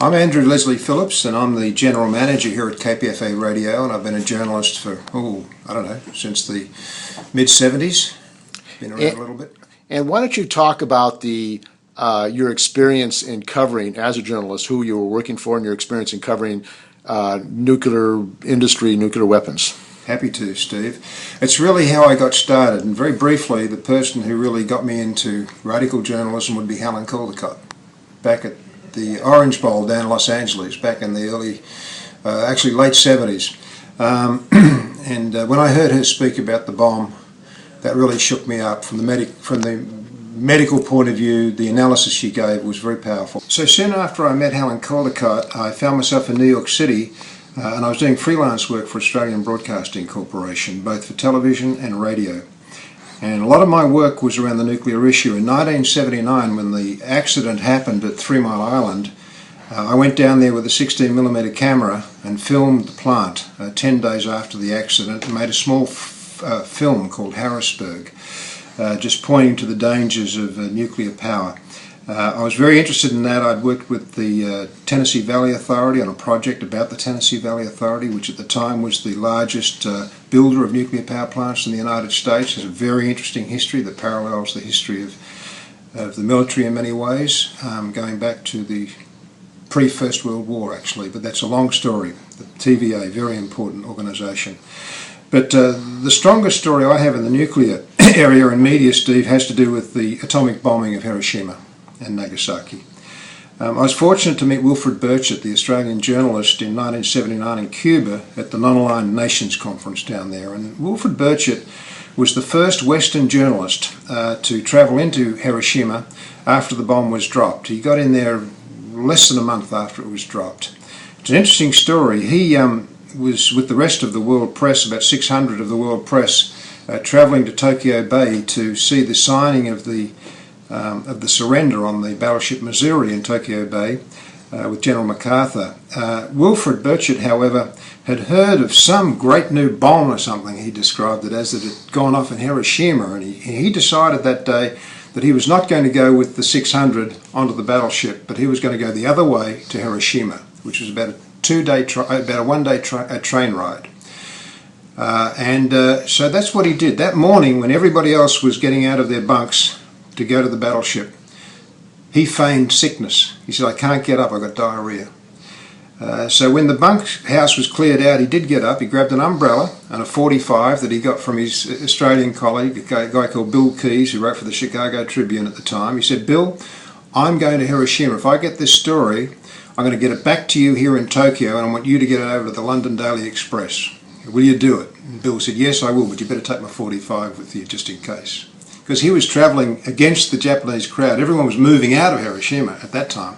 I'm Andrew Leslie Phillips, and I'm the General Manager here at KPFA Radio, and I've been a journalist for, I don't know, since the mid-70s. Been around a little bit. And why don't you talk about your experience in covering, as a journalist, who you were working for and your experience in covering nuclear industry, nuclear weapons? Happy to, Steve. It's really how I got started, and very briefly, the person who really got me into radical journalism would be Helen Caldicott, back at the Orange Bowl down in Los Angeles, back in the actually late 70s. When I heard her speak about the bomb, that really shook me up. From the medical point of view, the analysis she gave was very powerful. So soon after I met Helen Caldicott, I found myself in New York City, and I was doing freelance work for Australian Broadcasting Corporation, both for television and radio. And a lot of my work was around the nuclear issue. In 1979, when the accident happened at 3 Mile Island, I went down there with a 16mm camera and filmed the plant 10 days after the accident, and made a small film called Harrisburg, just pointing to the dangers of nuclear power. I was very interested in that. I'd worked with the Tennessee Valley Authority on a project about the Tennessee Valley Authority, which at the time was the largest builder of nuclear power plants in the United States. It's a very interesting history that parallels the history of the military in many ways, going back to the pre-First World War actually, but that's a long story. The TVA, very important organisation. But the strongest story I have in the nuclear area and media, Steve, has to do with the atomic bombing of Hiroshima and Nagasaki. I was fortunate to meet Wilfred Burchett, the Australian journalist, in 1979 in Cuba at the Non-Aligned Nations Conference down there. And Wilfred Burchett was the first Western journalist to travel into Hiroshima after the bomb was dropped. He got in there less than a month after it was dropped. It's an interesting story. He was with the rest of the world press, about 600 of the world press, travelling to Tokyo Bay to see the signing of the surrender on the battleship Missouri in Tokyo Bay with General MacArthur. Wilfred Burchett, however, had heard of some great new bomb or something, he described it as, that had gone off in Hiroshima, and he decided that day that he was not going to go with the 600 onto the battleship, but he was going to go the other way to Hiroshima, which was about a one-day train ride. So that's what he did. That morning, when everybody else was getting out of their bunks to go to the battleship, he feigned sickness. He said, "I can't get up, I've got diarrhea." So when the bunkhouse was cleared out, he did get up. He grabbed an umbrella and a .45 that he got from his Australian colleague, a guy called Bill Keyes, who wrote for the Chicago Tribune at the time. He said, "Bill, I'm going to Hiroshima. If I get this story, I'm going to get it back to you here in Tokyo, and I want you to get it over to the London Daily Express. Will you do it?" And Bill said, "Yes, I will, but you better take my .45 with you just in case." Because he was travelling against the Japanese crowd. Everyone was moving out of Hiroshima at that time.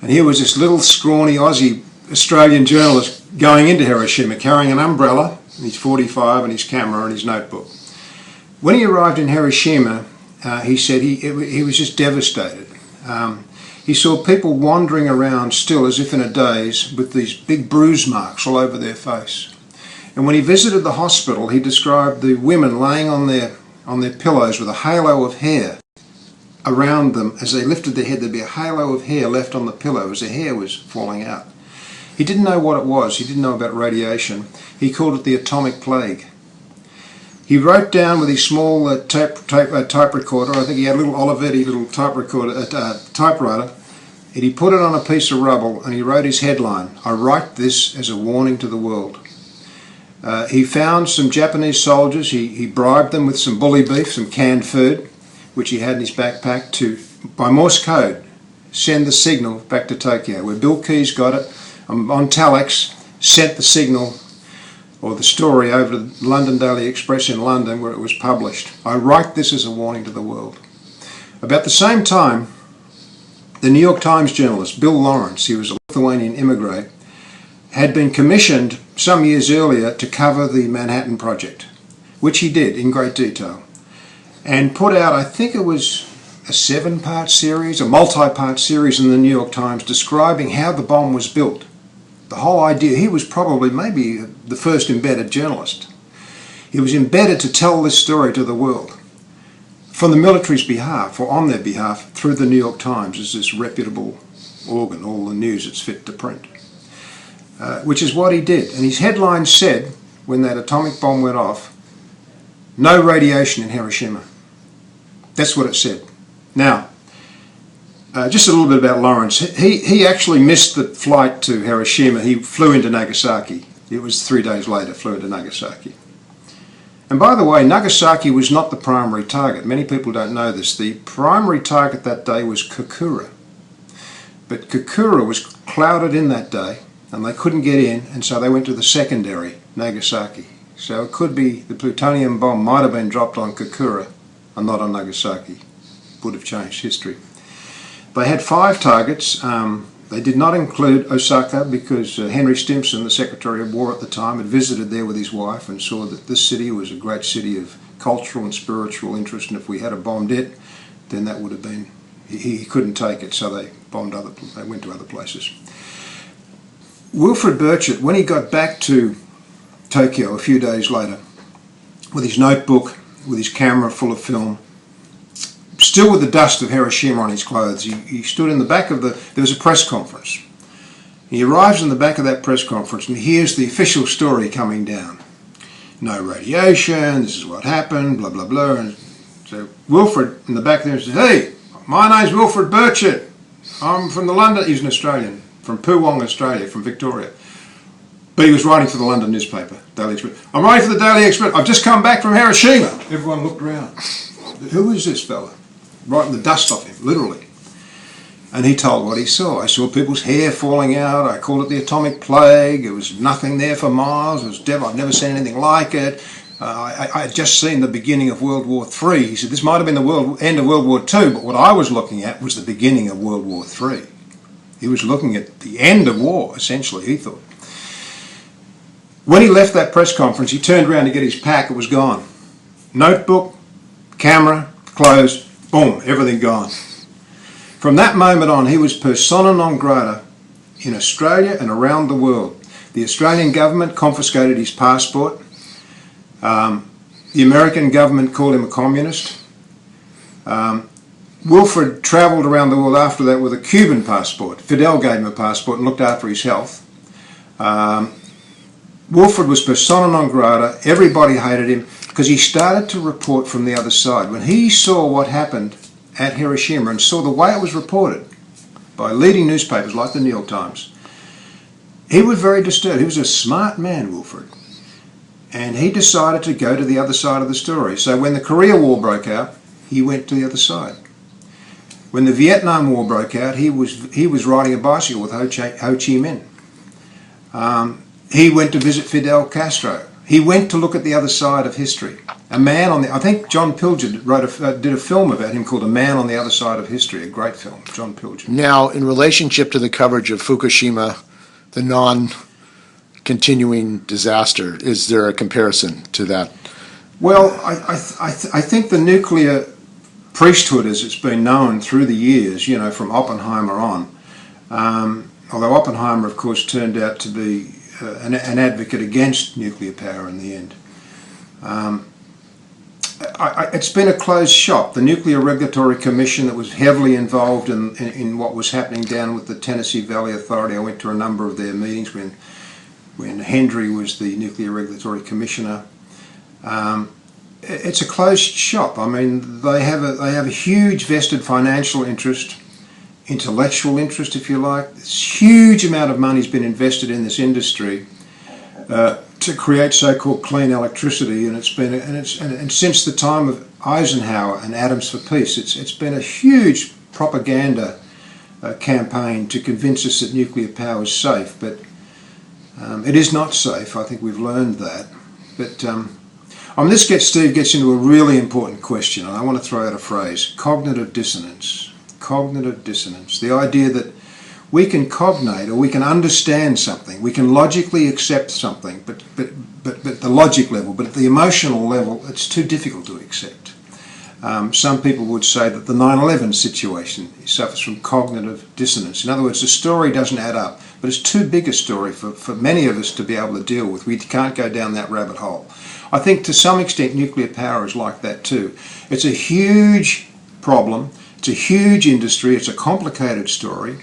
And here was this little scrawny Aussie Australian journalist going into Hiroshima, carrying an umbrella, his .45 and his camera and his notebook. When he arrived in Hiroshima, he said he was just devastated. He saw people wandering around still as if in a daze with these big bruise marks all over their face. And when he visited the hospital, he described the women laying on their pillows with a halo of hair around them. As they lifted their head, there'd be a halo of hair left on the pillow as their hair was falling out. He didn't know what it was. He didn't know about radiation. He called it the atomic plague. He wrote down with his small type recorder, I think he had a little Olivetti little typewriter, and he put it on a piece of rubble and he wrote his headline, "I write this as a warning to the world." He found some Japanese soldiers. He bribed them with some bully beef, some canned food, which he had in his backpack, to, by Morse code, send the signal back to Tokyo, where Bill Keyes got it on telex, sent the signal or the story over to the London Daily Express in London, where it was published. "I write this as a warning to the world." About the same time, the New York Times journalist Bill Lawrence, he was a Lithuanian immigrant, had been commissioned some years earlier to cover the Manhattan Project, which he did in great detail, and put out, I think it was a 7-part series, a multi-part series in the New York Times describing how the bomb was built. The whole idea, he was probably maybe the first embedded journalist. He was embedded to tell this story to the world from the military's behalf, or on their behalf, through the New York Times as this reputable organ, all the news that's fit to print. Which is what he did. And his headline said, when that atomic bomb went off, "No radiation in Hiroshima." That's what it said. Now, just a little bit about Lawrence. He actually missed the flight to Hiroshima. He flew into Nagasaki. It was 3 days later, flew into Nagasaki. And by the way, Nagasaki was not the primary target. Many people don't know this. The primary target that day was Kokura. But Kokura was clouded in that day, and they couldn't get in, and so they went to the secondary, Nagasaki. So it could be the plutonium bomb might have been dropped on Kokura and not on Nagasaki. Would have changed history. They had 5 targets. They did not include Osaka because Henry Stimson, the Secretary of War at the time, had visited there with his wife and saw that this city was a great city of cultural and spiritual interest, and if we had bombed it, then that would have been, he couldn't take it, so they went to other places. Wilfred Burchett, when he got back to Tokyo a few days later, with his notebook, with his camera full of film, still with the dust of Hiroshima on his clothes, he stood in the back of there was a press conference. He arrives in the back of that press conference and hears the official story coming down. No radiation, this is what happened, blah, blah, blah. And so Wilfred in the back there says, "Hey, my name's Wilfred Burchett. I'm from the London," he's an Australian, from Poowong, Australia, from Victoria. But he was writing for the London newspaper, Daily Express. "I'm writing for the Daily Express. I've just come back from Hiroshima." Everyone looked around. "Who is this fella?" Writing the dust off him, literally. And he told what he saw. "I saw people's hair falling out. I called it the atomic plague. There was nothing there for miles. It was devil. I've never seen anything like it. I had just seen the beginning of World War III. He said, "This might have been the end of World War II, but what I was looking at was the beginning of World War III." He was looking at the end of war, essentially, he thought. When he left that press conference, he turned around to get his pack. It was gone. Notebook, camera, clothes, boom, everything gone. From that moment on, he was persona non grata in Australia and around the world. The Australian government confiscated his passport. The American government called him a communist. Wilfred travelled around the world after that with a Cuban passport. Fidel gave him a passport and looked after his health. Wilfred was persona non grata. Everybody hated him because he started to report from the other side. When he saw what happened at Hiroshima and saw the way it was reported by leading newspapers like the New York Times, he was very disturbed. He was a smart man, Wilfred. And he decided to go to the other side of the story. So when the Korea War broke out, he went to the other side. When the Vietnam War broke out, he was riding a bicycle with Ho Chi Minh. He went to visit Fidel Castro. He went to look at the other side of history. A man on the, I think John Pilger did a film about him called A Man on the Other Side of History, a great film, John Pilger. Now, in relationship to the coverage of Fukushima, the non-continuing disaster, is there a comparison to that? Well, I think the nuclear priesthood, as it's been known through the years, you know, from Oppenheimer on, although Oppenheimer, of course, turned out to be an advocate against nuclear power in the end. It's been a closed shop. The Nuclear Regulatory Commission that was heavily involved in what was happening down with the Tennessee Valley Authority. I went to a number of their meetings when Hendry was the Nuclear Regulatory Commissioner. It's a closed shop. I mean, they have a huge vested financial interest, intellectual interest, if you like. This huge amount of money has been invested in this industry to create so-called clean electricity, and since the time of Eisenhower and Atoms for Peace, it's been a huge propaganda campaign to convince us that nuclear power is safe, but it is not safe. I think we've learned that. But Steve gets into a really important question, and I want to throw out a phrase: cognitive dissonance. Cognitive dissonance. The idea that we can cognate, or we can understand something, we can logically accept something, but at the logic level, but at the emotional level, it's too difficult to accept. Some people would say that the 9/11 situation suffers from cognitive dissonance. In other words, the story doesn't add up, but it's too big a story for many of us to be able to deal with. We can't go down that rabbit hole. I think to some extent nuclear power is like that too. It's a huge problem, it's a huge industry, it's a complicated story.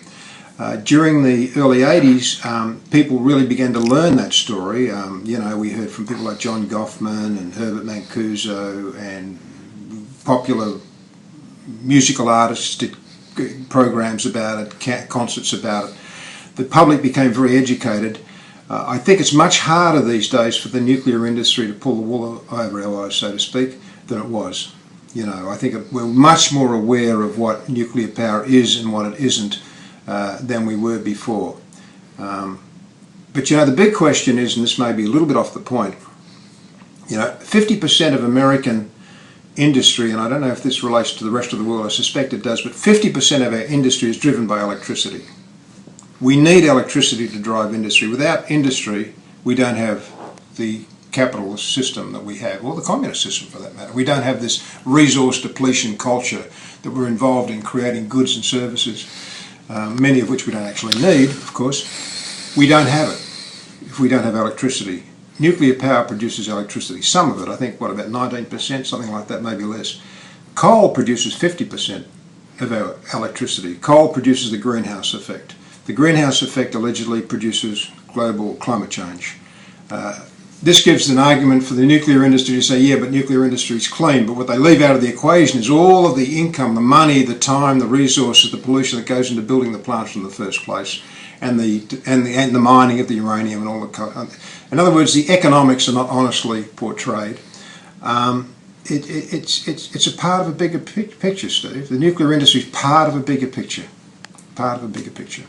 During the early 80s, people really began to learn that story. We heard from people like John Goffman and Herbert Mancuso, and popular musical artists did programs about it, concerts about it. The public became very educated. I think it's much harder these days for the nuclear industry to pull the wool over our eyes, so to speak, than it was. I think we're much more aware of what nuclear power is and what it isn't than we were before. But the big question is, and this may be a little bit off the point, 50% of American industry, and I don't know if this relates to the rest of the world, I suspect it does, but 50% of our industry is driven by electricity. We need electricity to drive industry. Without industry, we don't have the capitalist system that we have, or the communist system for that matter. We don't have this resource depletion culture that we're involved in creating goods and services, many of which we don't actually need, of course. We don't have it if we don't have electricity. Nuclear power produces electricity, some of it, I think, about 19%, something like that, maybe less. Coal produces 50% of our electricity. Coal produces the greenhouse effect. The greenhouse effect allegedly produces global climate change. This gives an argument for the nuclear industry to say, yeah, but nuclear industry is clean. But what they leave out of the equation is all of the income, the money, the time, the resources, the pollution that goes into building the plants in the first place, and the mining of the uranium and all the. In other words, the economics are not honestly portrayed. It's a part of a bigger picture, Steve. The nuclear industry is part of a bigger picture. Part of a bigger picture.